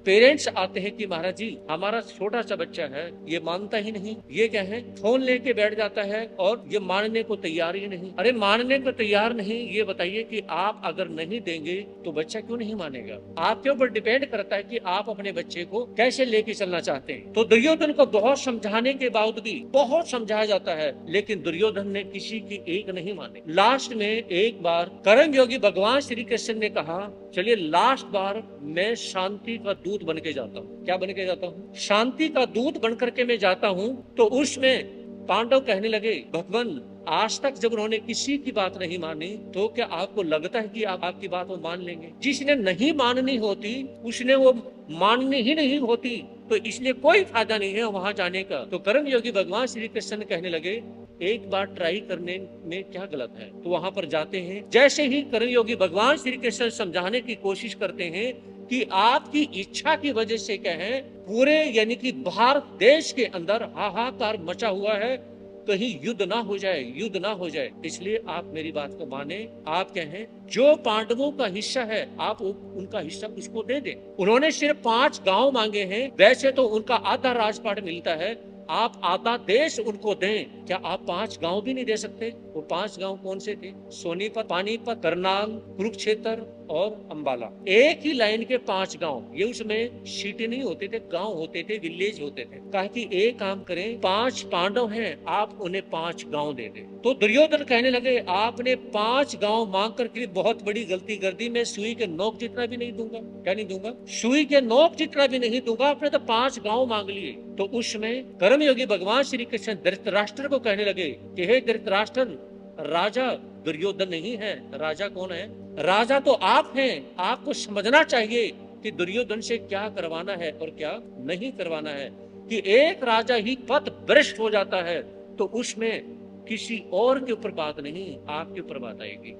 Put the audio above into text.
Parents आते हैं कि महाराज जी हमारा छोटा सा बच्चा है, ये मानता ही नहीं, ये क्या है फोन लेके बैठ जाता है और ये मानने को तैयार ही नहीं। अरे मानने को तैयार नहीं, ये बताइए कि आप अगर नहीं देंगे तो बच्चा क्यों नहीं मानेगा? आपके ऊपर डिपेंड करता है कि आप अपने बच्चे को कैसे लेके चलना चाहते हैं। तो दुर्योधन को बहुत समझाने के बावजूद भी बहुत समझाया जाता है, लेकिन दुर्योधन ने किसी की एक नहीं माने। लास्ट में एक बार कर्म योगी भगवान श्री कृष्ण ने कहा चलिए लास्ट बार मैं शांति का दूत बन के जाता हूँ। क्या बन के जाता हूँ? शांति का दूत बन करके मैं जाता हूँ। तो उसमें पांडव कहने लगे भगवान आज तक जब उन्होंने किसी की बात नहीं मानी तो क्या आपको लगता है कि आप आपकी बात वो मान लेंगे? जिसने नहीं माननी होती उसने वो माननी ही नहीं होती, तो इसलिए कोई फायदा नहीं है वहां जाने का। तो कर्म योगी भगवान श्री कृष्ण कहने लगे एक बार ट्राई करने में क्या गलत है? तो वहां पर जाते हैं। जैसे ही कर्म योगी भगवान श्री कृष्ण समझाने की कोशिश करते हैं कि आपकी इच्छा की वजह से क्या है पूरे यानी कि भारत देश के अंदर हाहाकार मचा हुआ है, कहीं युद्ध ना हो जाए, युद्ध ना हो जाए, इसलिए आप मेरी बात को माने। आप कहें जो पांडवों का हिस्सा है आप उनका हिस्सा उसको दे दें। उन्होंने सिर्फ 5 गांव मांगे हैं, वैसे तो उनका आधा राजपाट मिलता है, आप आधा देश उनको दें। क्या आप 5 गांव भी नहीं दे सकते? वो 5 गांव कौन से थे? सोनीपत, पानीपत, करनाल, कुरुक्षेत्र और अंबाला। एक ही लाइन के 5 गांव। ये उसमें सिटी नहीं होते थे, गांव होते थे, विलेज होते थे। कहा कि एक काम करें 5 पांडव हैं, आप उन्हें 5 गांव दे दें। तो दुर्योधन कहने लगे आपने 5 गांव मांग करके बहुत बड़ी गलती कर दी, मैं सुई के नोक जितना भी नहीं दूंगा। क्या नहीं दूंगा? सुई के नोक जितना भी नहीं दूंगा। आपने तो 5 गांव मांग लिए। तो उसमें कर्मयोगी भगवान श्री कृष्ण धृतराष्ट्र को कहने लगे कि हे धृतराष्ट्र, राजा दुर्योधन नहीं है, राजा कौन है? राजा तो आप हैं। आपको समझना चाहिए कि दुर्योधन से क्या करवाना है और क्या नहीं करवाना है। कि एक राजा ही पथ भ्रष्ट हो जाता है तो उसमें किसी और के ऊपर बात नहीं, आपके ऊपर बात आएगी।